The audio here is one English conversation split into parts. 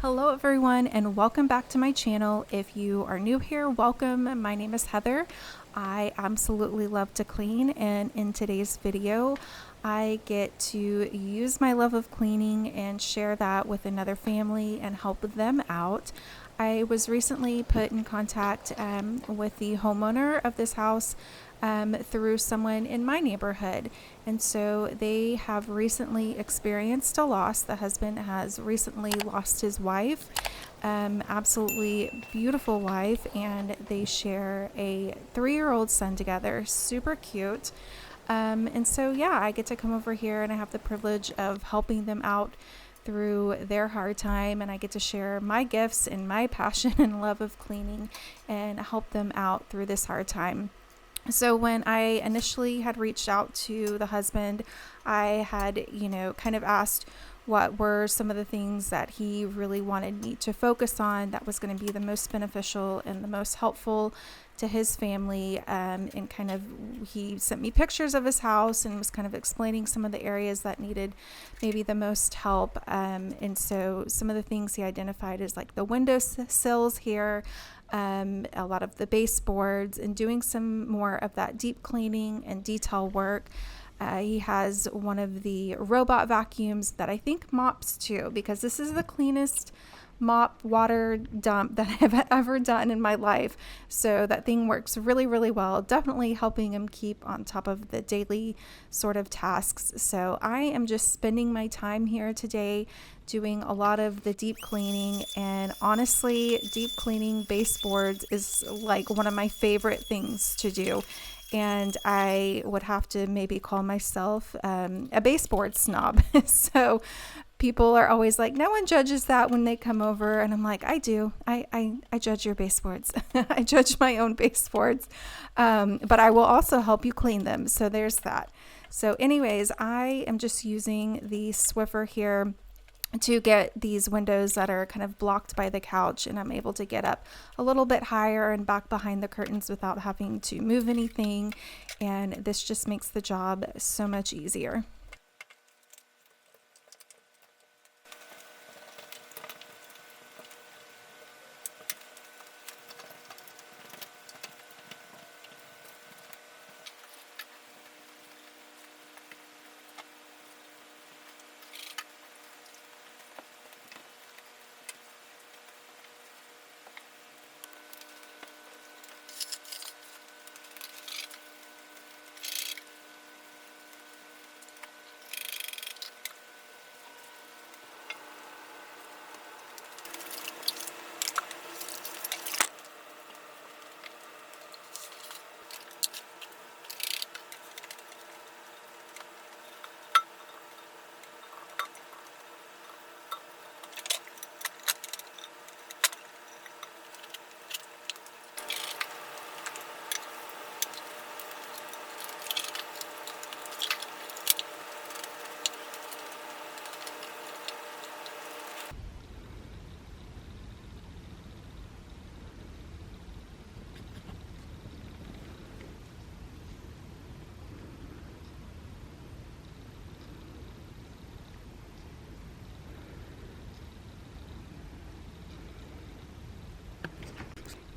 Hello everyone and welcome back to my channel. If you are new here, welcome. My name is Heather. I absolutely love to clean, and in today's video I get to use my love of cleaning and share that with another family and help them out. I was recently put in contact with the homeowner of this house through someone in my neighborhood. And so they have recently experienced a loss. The husband has recently lost his wife, absolutely beautiful wife, and they share a 3-year-old son together, super cute. And so, yeah, I get to come over here and I have the privilege of helping them out through their hard time, and I get to share my gifts and my passion and love of cleaning and help them out through this hard time. So when I initially had reached out to the husband, I had, kind of asked what were some of the things that he really wanted me to focus on that was going to be the most beneficial and the most helpful to his family. And kind of, he sent me pictures of his house and was kind of explaining some of the areas that needed maybe the most help. And so some of the things he identified is like the window sills here, a lot of the baseboards, and doing some more of that deep cleaning and detail work. He has one of the robot vacuums that I think mops too, because this is the cleanest mop water dump that I've ever done in my life. So that thing works really, really well, definitely helping him keep on top of the daily sort of tasks. So I am just spending my time here today doing a lot of the deep cleaning, and honestly, deep cleaning baseboards is like one of my favorite things to do. And I would have to maybe call myself a baseboard snob. So people are always like, no one judges that when they come over. And I'm like, I do. I judge your baseboards. I judge my own baseboards. But I will also help you clean them. So there's that. So anyways, I am just using the Swiffer here to get these windows that are kind of blocked by the couch, and I'm able to get up a little bit higher and back behind the curtains without having to move anything. And this just makes the job so much easier.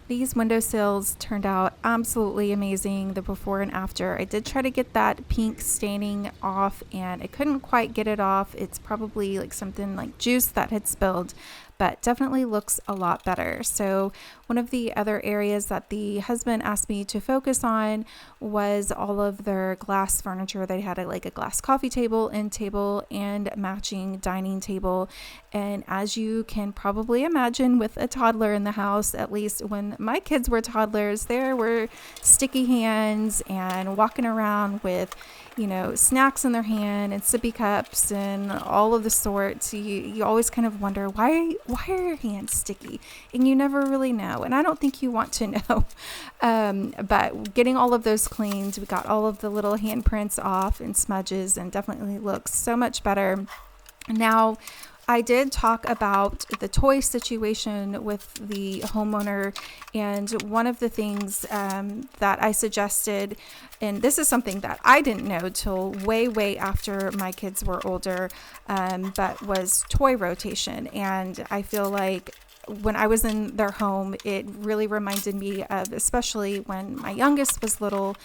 These windowsills turned out absolutely amazing, the before and after. I did try to get that pink staining off and I couldn't quite get it off. It's probably like something like juice that had spilled, but definitely looks a lot better. So one of the other areas that the husband asked me to focus on was all of their glass furniture. They had like a glass coffee table, end table, and matching dining table. And as you can probably imagine, with a toddler in the house, at least when my kids were toddlers, there were sticky hands and walking around with, snacks in their hand and sippy cups and all of the sorts. You always kind of wonder, why are your hands sticky? And you never really know. And I don't think you want to know. But getting all of those cleaned, we got all of the little handprints off and smudges, and definitely looks so much better. Now, I did talk about the toy situation with the homeowner, and one of the things that I suggested, and this is something that I didn't know till way after my kids were older, but was toy rotation. And I feel like when I was in their home, it really reminded me of, especially when my youngest was little,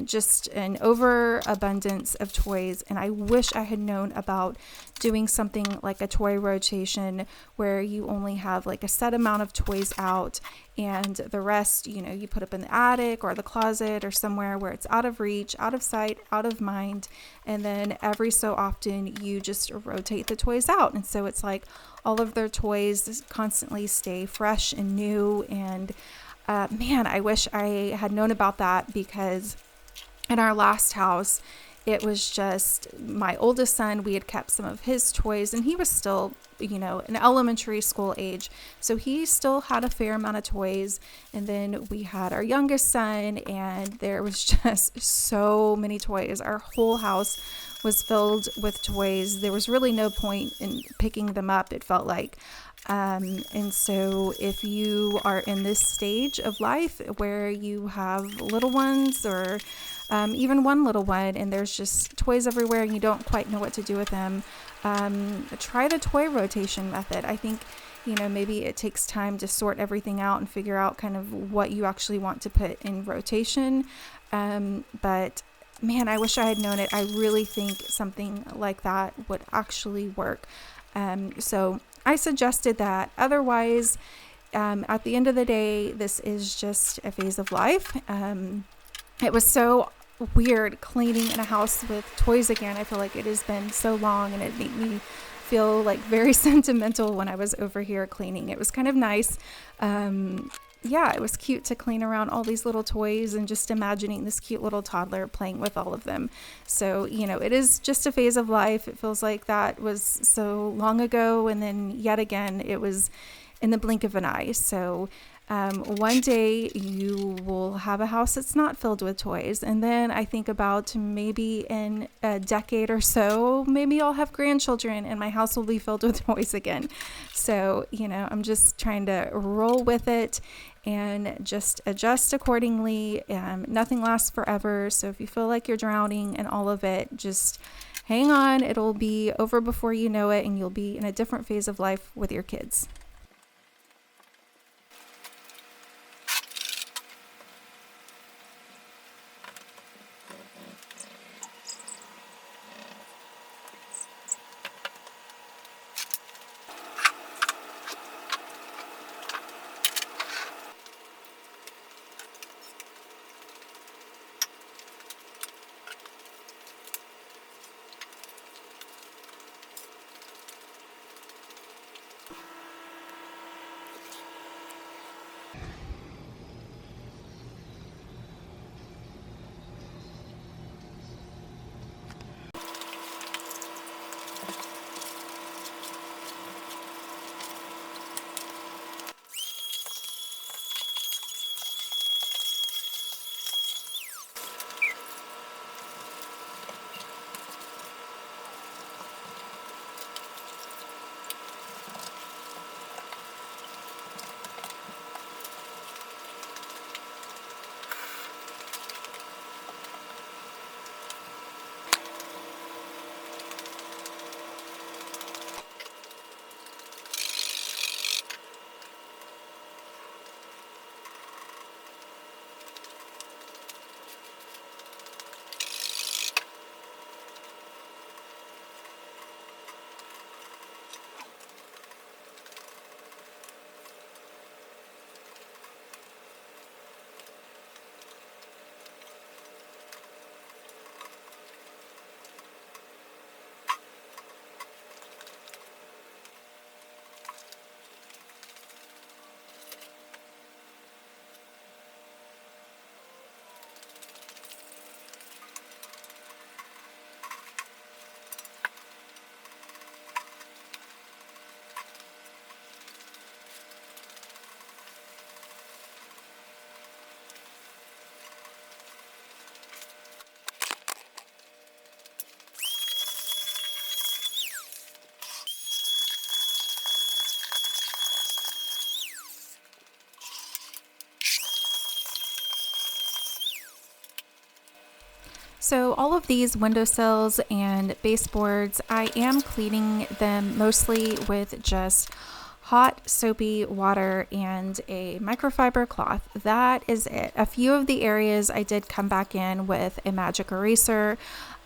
just an overabundance of toys. And I wish I had known about doing something like a toy rotation where you only have like a set amount of toys out, and the rest, you put up in the attic or the closet or somewhere where it's out of reach, out of sight, out of mind. And then every so often you just rotate the toys out. And so it's like all of their toys constantly stay fresh and new. And man, I wish I had known about that, because in our last house, it was just my oldest son. We had kept some of his toys, and he was still, in elementary school age. So he still had a fair amount of toys. And then we had our youngest son, and there was just so many toys. Our whole house was filled with toys. There was really no point in picking them up, it felt like. And so if you are in this stage of life where you have little ones, or even one little one, and there's just toys everywhere and you don't quite know what to do with them, try the toy rotation method. I think, maybe it takes time to sort everything out and figure out kind of what you actually want to put in rotation. But man, I wish I had known it. I really think something like that would actually work. So I suggested that. Otherwise, at the end of the day, this is just a phase of life. It was so weird cleaning in a house with toys again. I feel like it has been so long, and it made me feel like very sentimental when I was over here cleaning. It was kind of nice. Yeah, it was cute to clean around all these little toys and just imagining this cute little toddler playing with all of them. So, it is just a phase of life. It feels like that was so long ago, and then yet again, it was in the blink of an eye. So one day you will have a house that's not filled with toys. And then I think about maybe in a decade or so, maybe I'll have grandchildren and my house will be filled with toys again. So, I'm just trying to roll with it and just adjust accordingly. Nothing lasts forever. So if you feel like you're drowning in all of it, just hang on. It'll be over before you know it, and you'll be in a different phase of life with your kids. So all of these windowsills and baseboards, I am cleaning them mostly with just hot soapy water and a microfiber cloth. That is it. A few of the areas I did come back in with a magic eraser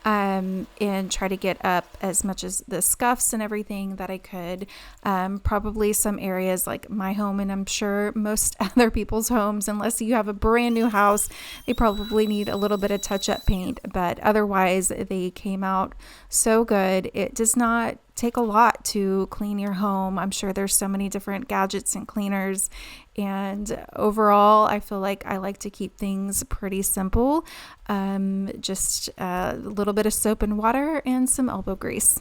and try to get up as much as the scuffs and everything that I could. Probably some areas like my home, and I'm sure most other people's homes, unless you have a brand new house, they probably need a little bit of touch-up paint, but otherwise they came out so good. It does not take a lot to clean your home. I'm sure there's so many different gadgets and cleaners, and overall I feel like I like to keep things pretty simple. Just a little bit of soap and water and some elbow grease.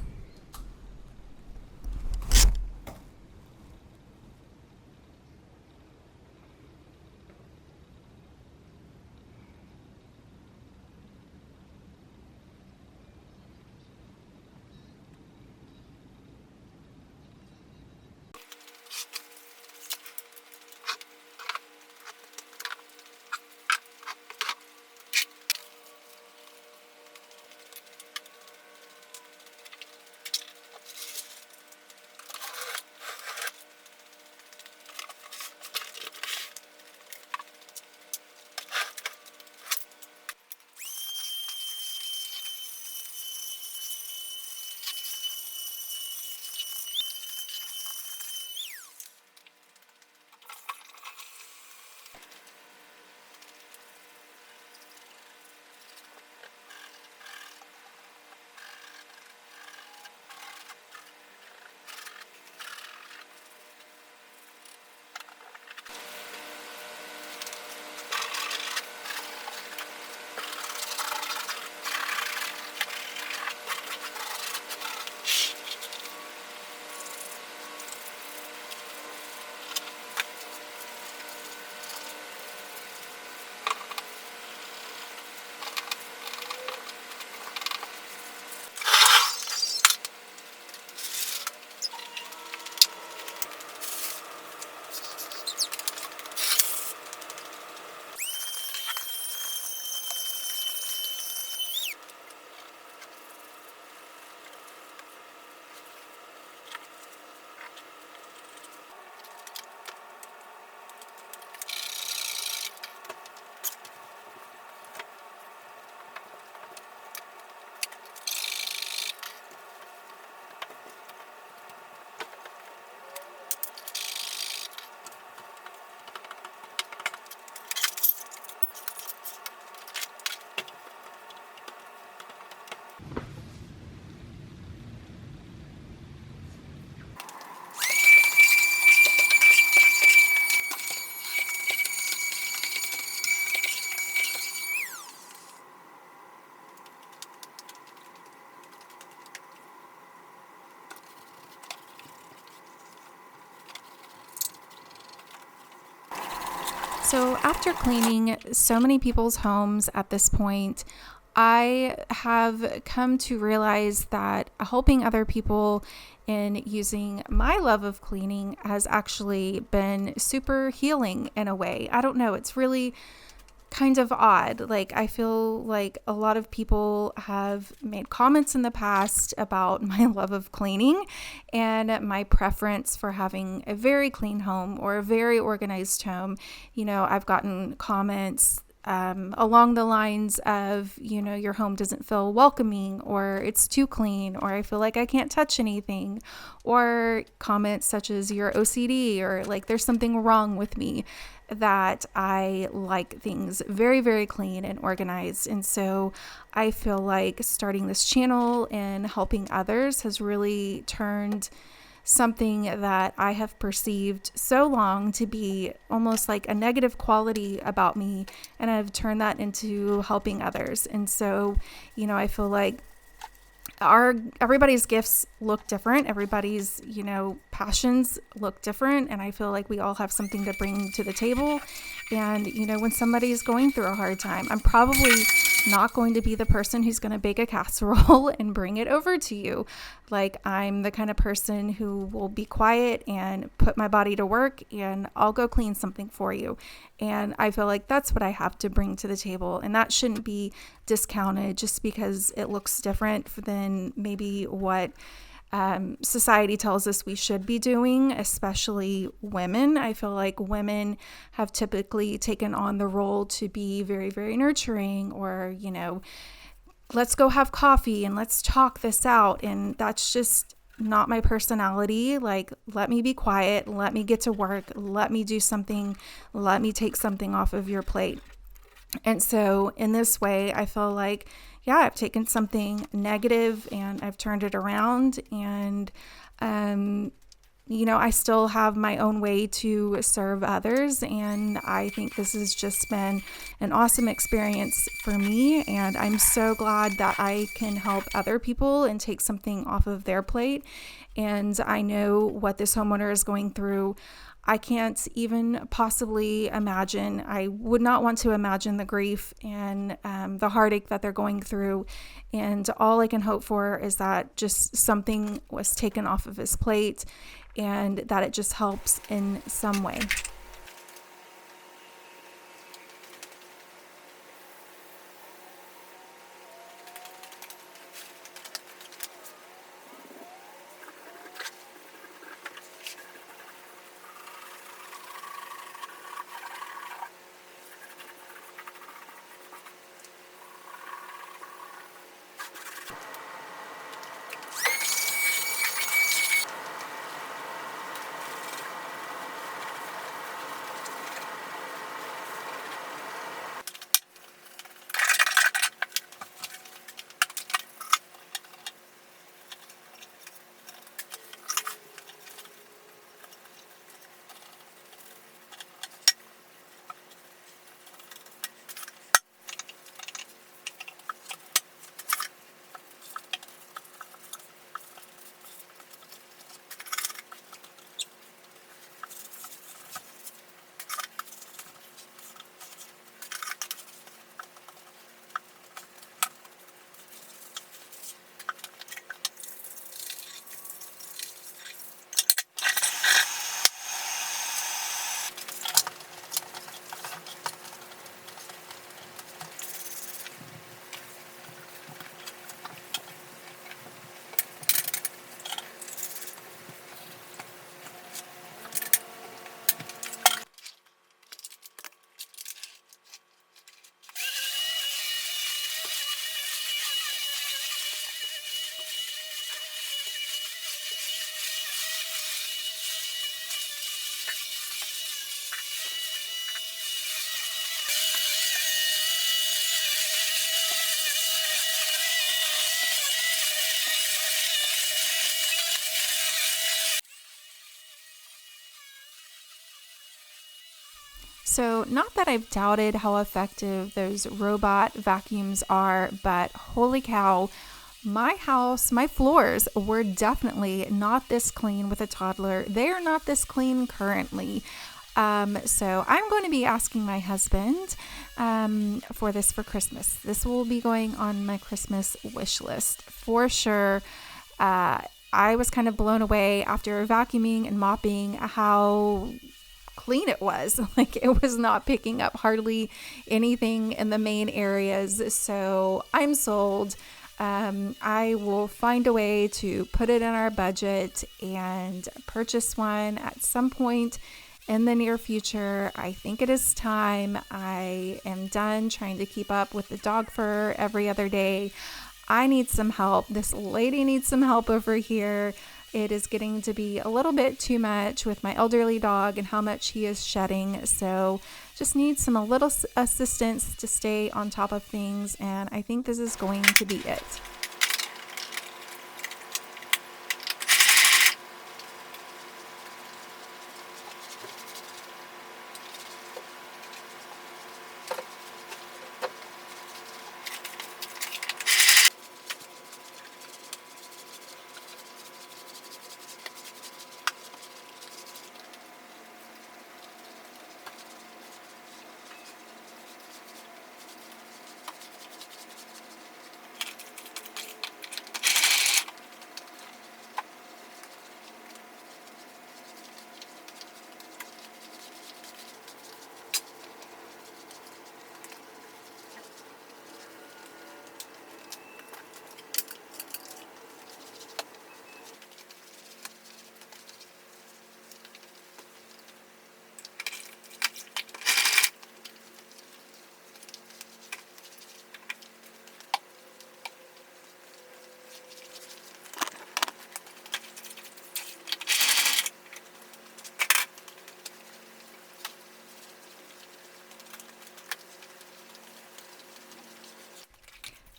So after cleaning so many people's homes at this point, I have come to realize that helping other people in using my love of cleaning has actually been super healing in a way. I don't know, it's really kind of odd. Like, I feel like a lot of people have made comments in the past about my love of cleaning and my preference for having a very clean home or a very organized home. You know, I've gotten comments along the lines of, you know, your home doesn't feel welcoming, or it's too clean, or I feel like I can't touch anything, or comments such as you're OCD, or like there's something wrong with me, that I like things very, very clean and organized. And so I feel like starting this channel and helping others has really turned something that I have perceived so long to be almost like a negative quality about me, and I've turned that into helping others. And so, you know, I feel like everybody's gifts look different, everybody's, you know, passions look different, and I feel like we all have something to bring to the table. And, you know, when somebody's going through a hard time, I'm probably not going to be the person who's going to bake a casserole and bring it over to you. Like, I'm the kind of person who will be quiet and put my body to work, and I'll go clean something for you. And I feel like that's what I have to bring to the table. And that shouldn't be discounted just because it looks different than maybe what society tells us we should be doing, especially women. I feel like women have typically taken on the role to be very, very nurturing, or, let's go have coffee and let's talk this out. And that's just not my personality. Like, let me be quiet, let me get to work, let me do something, let me take something off of your plate. And so in this way, I feel like, yeah, I've taken something negative and I've turned it around. And, I still have my own way to serve others. And I think this has just been an awesome experience for me. And I'm so glad that I can help other people and take something off of their plate. And I know what this homeowner is going through. I can't even possibly imagine. I would not want to imagine the grief and the heartache that they're going through. And all I can hope for is that just something was taken off of his plate and that it just helps in some way. So, not that I've doubted how effective those robot vacuums are, but holy cow, my house, my floors were definitely not this clean with a toddler. They are not this clean currently. So I'm going to be asking my husband for this for Christmas. This will be going on my Christmas wish list for sure. I was kind of blown away after vacuuming and mopping how clean it was. Like, it was not picking up hardly anything in the main areas. So I'm sold. I will find a way to put it in our budget and purchase one at some point in the near future. I think it is time. I am done trying to keep up with the dog fur every other day. I need some help. This lady needs some help over here. It is getting to be a little bit too much with my elderly dog and how much he is shedding. So just need some a little assistance to stay on top of things. And I think this is going to be it.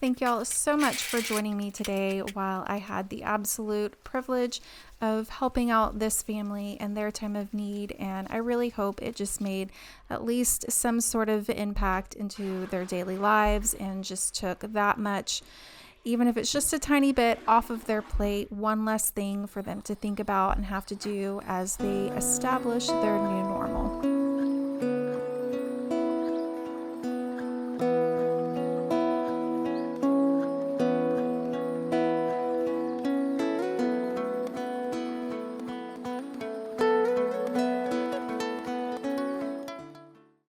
Thank y'all so much for joining me today while I had the absolute privilege of helping out this family in their time of need. And I really hope it just made at least some sort of impact into their daily lives and just took that much, even if it's just a tiny bit, off of their plate, one less thing for them to think about and have to do as they establish their new normal.